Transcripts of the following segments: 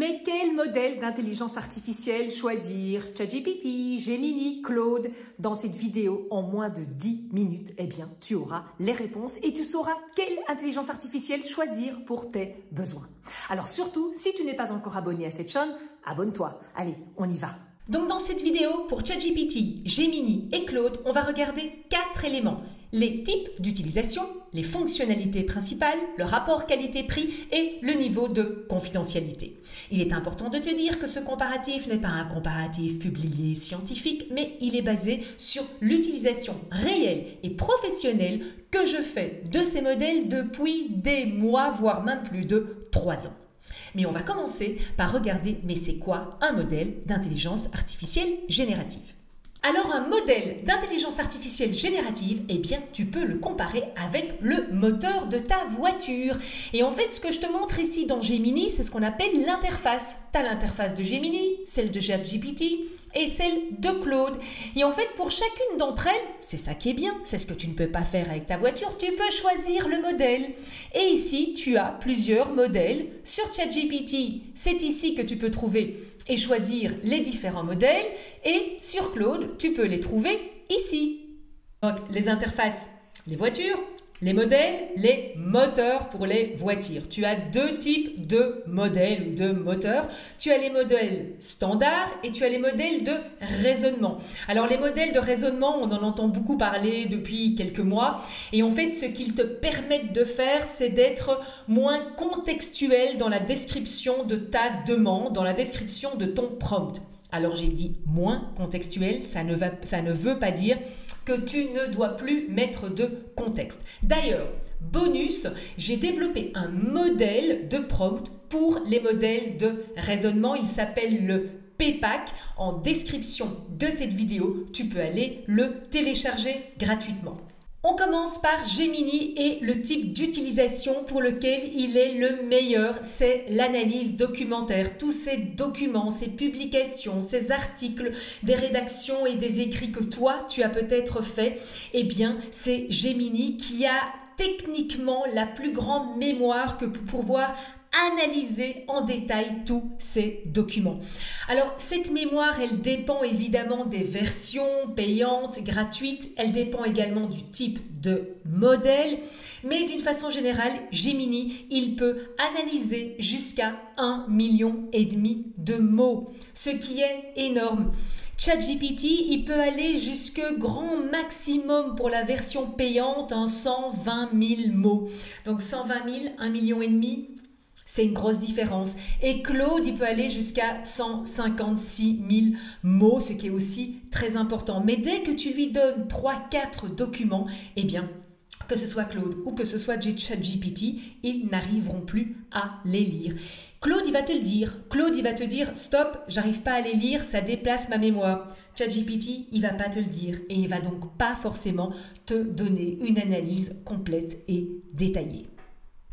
Mais quel modèle d'intelligence artificielle choisir? ChatGPT, Gemini, Claude? Dans cette vidéo, en moins de 10 minutes, eh bien, tu auras les réponses et tu sauras quelle intelligence artificielle choisir pour tes besoins. Alors surtout, si tu n'es pas encore abonné à cette chaîne, abonne-toi. Allez, on y va. Donc dans cette vidéo, pour ChatGPT, Gemini et Claude, on va regarder 4 éléments. Les types d'utilisation, les fonctionnalités principales, le rapport qualité-prix et le niveau de confidentialité. Il est important de te dire que ce comparatif n'est pas un comparatif publié scientifique, mais il est basé sur l'utilisation réelle et professionnelle que je fais de ces modèles depuis des mois, voire même plus de 3 ans. Mais on va commencer par regarder, mais c'est quoi un modèle d'intelligence artificielle générative? Alors un modèle d'intelligence artificielle générative, eh bien tu peux le comparer avec le moteur de ta voiture. Et en fait ce que je te montre ici dans Gemini, c'est ce qu'on appelle l'interface. Tu as l'interface de Gemini, celle de ChatGPT et celle de Claude. Et en fait pour chacune d'entre elles, c'est ça qui est bien, c'est ce que tu ne peux pas faire avec ta voiture, tu peux choisir le modèle. Et ici tu as plusieurs modèles. Sur ChatGPT, c'est ici que tu peux trouver et choisir les différents modèles, et sur Claude, tu peux les trouver ici. Donc, les interfaces, les voitures, les modèles, les moteurs pour les voitures. Tu as 2 types de modèles ou de moteurs. Tu as les modèles standards et tu as les modèles de raisonnement. Alors, les modèles de raisonnement, on en entend beaucoup parler depuis quelques mois. Et en fait, ce qu'ils te permettent de faire, c'est d'être moins contextuel dans la description de ta demande, dans la description de ton prompt. Alors j'ai dit moins contextuel, ça ne veut pas dire que tu ne dois plus mettre de contexte. D'ailleurs, bonus, j'ai développé un modèle de prompt pour les modèles de raisonnement. Il s'appelle le PPAC. En description de cette vidéo, tu peux aller le télécharger gratuitement. On commence par Gemini et le type d'utilisation pour lequel il est le meilleur, c'est l'analyse documentaire. Tous ces documents, ces publications, ces articles, des rédactions et des écrits que toi, tu as peut-être fait, eh bien, c'est Gemini qui a techniquement la plus grande mémoire que pour pouvoir analyser en détail tous ces documents. Alors, cette mémoire, elle dépend évidemment des versions payantes, gratuites. Elle dépend également du type de modèle. Mais d'une façon générale, Gemini, il peut analyser jusqu'à 1,5 million de mots, ce qui est énorme. ChatGPT, il peut aller jusque grand maximum pour la version payante, 120 000 mots. Donc 120 000, 1,5 million. C'est une grosse différence. Et Claude, il peut aller jusqu'à 156 000 mots, ce qui est aussi très important. Mais dès que tu lui donnes 3-4 documents, eh bien, que ce soit Claude ou que ce soit ChatGPT, ils n'arriveront plus à les lire. Claude, il va te le dire. Claude, il va te dire « Stop, j'arrive pas à les lire, ça déplace ma mémoire ». ChatGPT, il va pas te le dire et il va donc pas forcément te donner une analyse complète et détaillée.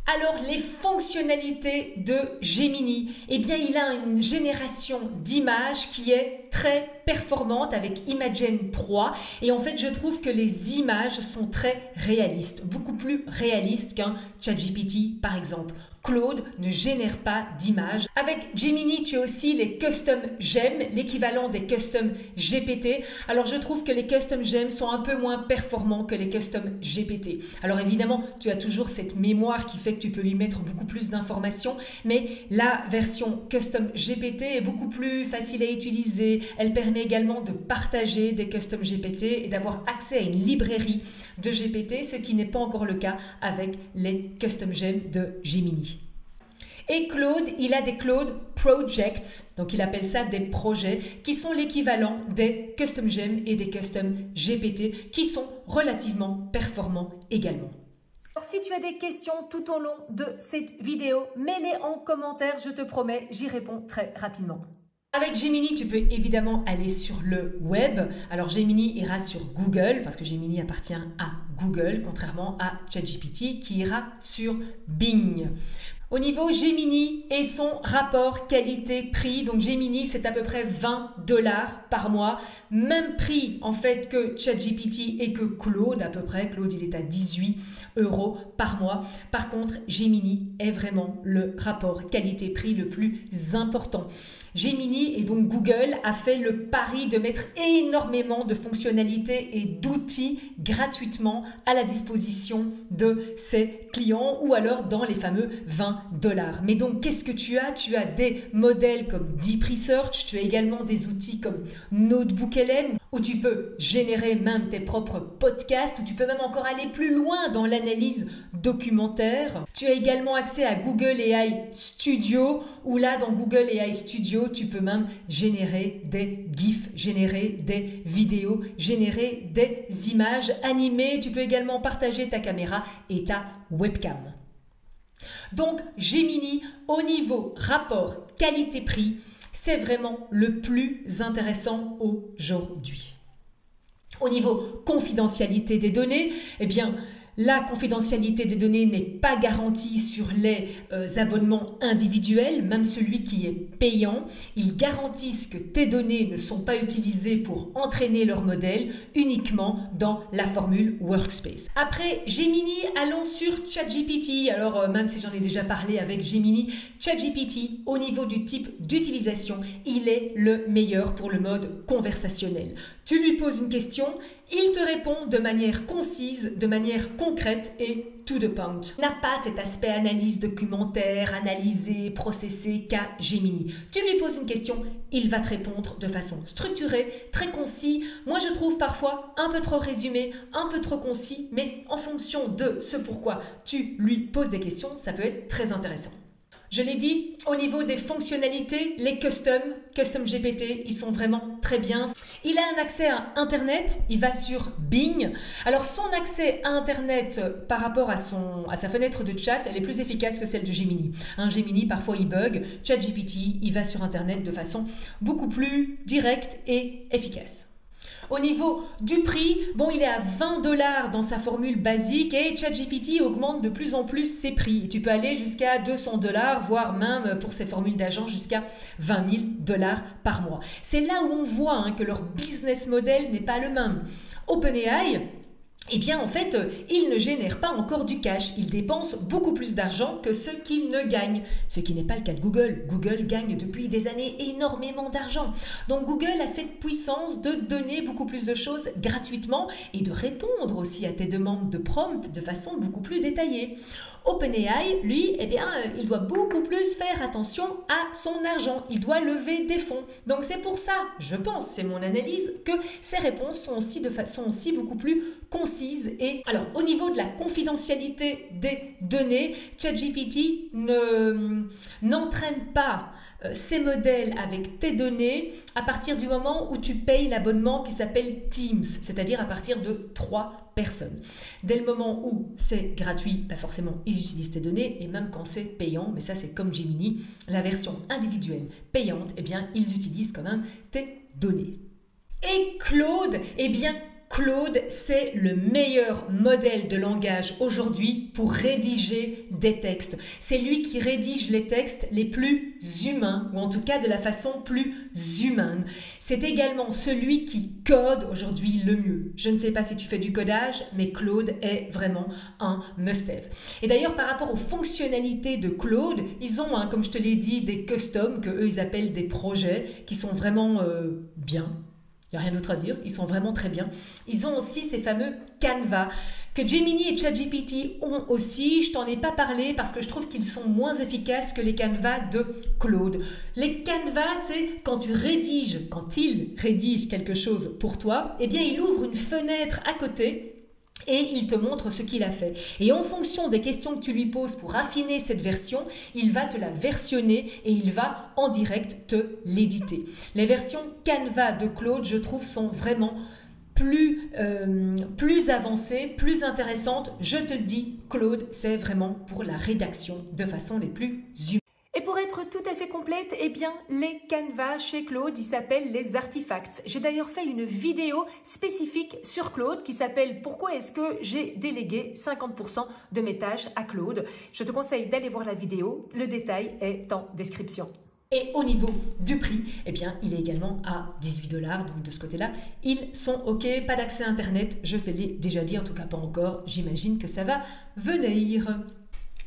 Alors, les fonctionnalités de Gemini, eh bien, il a une génération d'images qui est très performante avec Imagen 3 et en fait, je trouve que les images sont très réalistes, beaucoup plus réalistes qu'un ChatGPT par exemple. Claude ne génère pas d'images. Avec Gemini, tu as aussi les Custom Gems, l'équivalent des Custom GPT. Alors, je trouve que les Custom Gems sont un peu moins performants que les Custom GPT. Alors, évidemment, tu as toujours cette mémoire qui fait que tu peux lui mettre beaucoup plus d'informations, mais la version Custom GPT est beaucoup plus facile à utiliser. Elle permet également de partager des Custom GPT et d'avoir accès à une librairie de GPT, ce qui n'est pas encore le cas avec les Custom Gems de Gemini. Et Claude, il a des Claude Projects, donc il appelle ça des projets, qui sont l'équivalent des Custom Gems et des Custom GPT, qui sont relativement performants également. Alors, si tu as des questions tout au long de cette vidéo, mets-les en commentaire, je te promets, j'y réponds très rapidement. Avec Gemini, tu peux évidemment aller sur le web. Alors Gemini ira sur Google parce que Gemini appartient à Google, contrairement à ChatGPT qui ira sur Bing. Au niveau Gemini et son rapport qualité-prix, donc Gemini c'est à peu près 20 $ par mois, même prix en fait que ChatGPT et que Claude à peu près, Claude il est à 18 € par mois. Par contre Gemini est vraiment le rapport qualité-prix le plus important. Gemini et donc Google a fait le pari de mettre énormément de fonctionnalités et d'outils gratuitement à la disposition de ses clients ou alors dans les fameux 20 $. Mais donc qu'est-ce que tu as? Tu as des modèles comme Deep Research, tu as également des outils comme NotebookLM où tu peux générer même tes propres podcasts, où tu peux même encore aller plus loin dans l'analyse documentaire. Tu as également accès à Google AI Studio où là dans Google AI Studio tu peux même générer des GIFs, générer des vidéos, générer des images animées. Tu peux également partager ta caméra et ta webcam. Donc Gemini au niveau rapport qualité-prix, c'est vraiment le plus intéressant aujourd'hui. Au niveau confidentialité des données, eh bien la confidentialité des données n'est pas garantie sur les abonnements individuels, même celui qui est payant. Ils garantissent que tes données ne sont pas utilisées pour entraîner leur modèle, uniquement dans la formule Workspace. Après Gemini, allons sur ChatGPT. Alors même si j'en ai déjà parlé avec Gemini, ChatGPT, au niveau du type d'utilisation, il est le meilleur pour le mode conversationnel. Tu lui poses une question, il te répond de manière concise, de manière concrète et to the point. N'a pas cet aspect analyse documentaire, analyser, processer qu'a Gemini. Tu lui poses une question, il va te répondre de façon structurée, très concis. Moi je trouve parfois un peu trop résumé, un peu trop concis, mais en fonction de ce pourquoi tu lui poses des questions, ça peut être très intéressant. Je l'ai dit, au niveau des fonctionnalités, les custom GPT, ils sont vraiment très bien. Il a un accès à Internet, il va sur Bing. Alors son accès à Internet par rapport à sa fenêtre de chat, elle est plus efficace que celle de Gemini. Gemini, parfois il bug, ChatGPT, il va sur Internet de façon beaucoup plus directe et efficace. Au niveau du prix, bon, il est à 20 $ dans sa formule basique et ChatGPT augmente de plus en plus ses prix. Et tu peux aller jusqu'à 200 $, voire même pour ses formules d'agent jusqu'à 20 000 $ par mois. C'est là où on voit que leur business model n'est pas le même. OpenAI, eh bien en fait, ils ne génèrent pas encore du cash. Ils dépensent beaucoup plus d'argent que ce qu'ils ne gagnent. Ce qui n'est pas le cas de Google. Google gagne depuis des années énormément d'argent. Donc Google a cette puissance de donner beaucoup plus de choses gratuitement et de répondre aussi à tes demandes de prompt de façon beaucoup plus détaillée. OpenAI, lui, eh bien, il doit beaucoup plus faire attention à son argent. Il doit lever des fonds. Donc c'est pour ça, je pense, c'est mon analyse, que ses réponses sont aussi beaucoup plus concises. Et alors, au niveau de la confidentialité des données, ChatGPT n'entraîne pas ces modèles avec tes données à partir du moment où tu payes l'abonnement qui s'appelle Teams, c'est-à-dire à partir de 3 personnes. Dès le moment où c'est gratuit, forcément, ils utilisent tes données et même quand c'est payant, mais ça c'est comme Gemini, la version individuelle payante, eh bien, ils utilisent quand même tes données. Et Claude, eh bien, Claude, c'est le meilleur modèle de langage aujourd'hui pour rédiger des textes. C'est lui qui rédige les textes les plus humains, ou en tout cas de la façon plus humaine. C'est également celui qui code aujourd'hui le mieux. Je ne sais pas si tu fais du codage, mais Claude est vraiment un must-have. Et d'ailleurs, par rapport aux fonctionnalités de Claude, ils ont, comme je te l'ai dit, des customs que eux ils appellent des projets qui sont vraiment bien. Il n'y a rien d'autre à dire, ils sont vraiment très bien. Ils ont aussi ces fameux Canva que Gemini et ChatGPT ont aussi. Je t'en ai pas parlé parce que je trouve qu'ils sont moins efficaces que les Canva de Claude. Les Canva, c'est quand il rédige quelque chose pour toi, eh bien il ouvre une fenêtre à côté et il te montre ce qu'il a fait. Et en fonction des questions que tu lui poses pour affiner cette version, il va te la versionner et il va en direct te l'éditer. Les versions Canva de Claude, je trouve, sont vraiment plus avancées, plus intéressantes. Je te le dis, Claude, c'est vraiment pour la rédaction de façon les plus humaines. Et pour être tout à fait complète, eh bien, les canevas chez Claude, ils s'appellent les artifacts. J'ai d'ailleurs fait une vidéo spécifique sur Claude qui s'appelle « Pourquoi est-ce que j'ai délégué 50% de mes tâches à Claude ?» Je te conseille d'aller voir la vidéo. Le détail est en description. Et au niveau du prix, eh bien, il est également à 18 $. Donc de ce côté-là, ils sont OK. Pas d'accès Internet, je te l'ai déjà dit, en tout cas pas encore. J'imagine que ça va venir.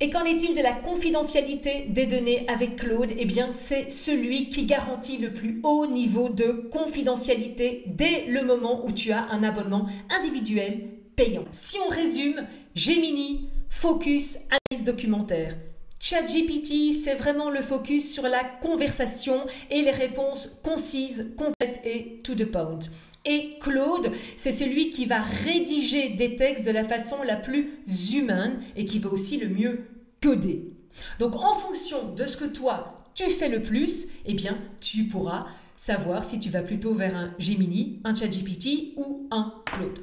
Et qu'en est-il de la confidentialité des données avec Claude? Eh bien, c'est celui qui garantit le plus haut niveau de confidentialité dès le moment où tu as un abonnement individuel payant. Si on résume, Gemini, focus, analyse documentaire. ChatGPT, c'est vraiment le focus sur la conversation et les réponses concises, complètes et to the point. Et Claude, c'est celui qui va rédiger des textes de la façon la plus humaine et qui va aussi le mieux coder. Donc en fonction de ce que toi, tu fais le plus, eh bien, tu pourras savoir si tu vas plutôt vers un Gemini, un ChatGPT ou un Claude.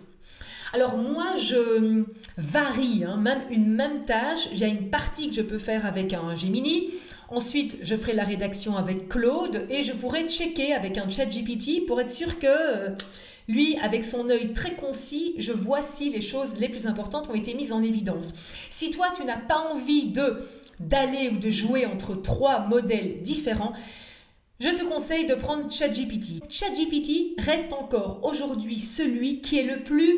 Alors moi, je varie, même une même tâche. Il y a une partie que je peux faire avec un Gemini. Ensuite, je ferai la rédaction avec Claude et je pourrai checker avec un ChatGPT pour être sûr que lui, avec son œil très concis, je vois si les choses les plus importantes ont été mises en évidence. Si toi, tu n'as pas envie d'aller ou de jouer entre 3 modèles différents, je te conseille de prendre ChatGPT. ChatGPT reste encore aujourd'hui celui qui est le plus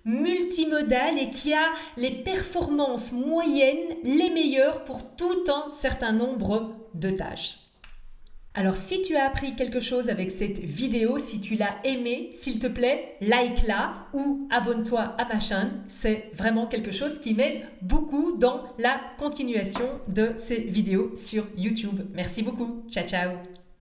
multimodal et qui a les performances moyennes les meilleures pour tout un certain nombre de tâches. Alors si tu as appris quelque chose avec cette vidéo, si tu l'as aimée, s'il te plaît, like-la ou abonne-toi à ma chaîne. C'est vraiment quelque chose qui m'aide beaucoup dans la continuation de ces vidéos sur YouTube. Merci beaucoup. Ciao, ciao.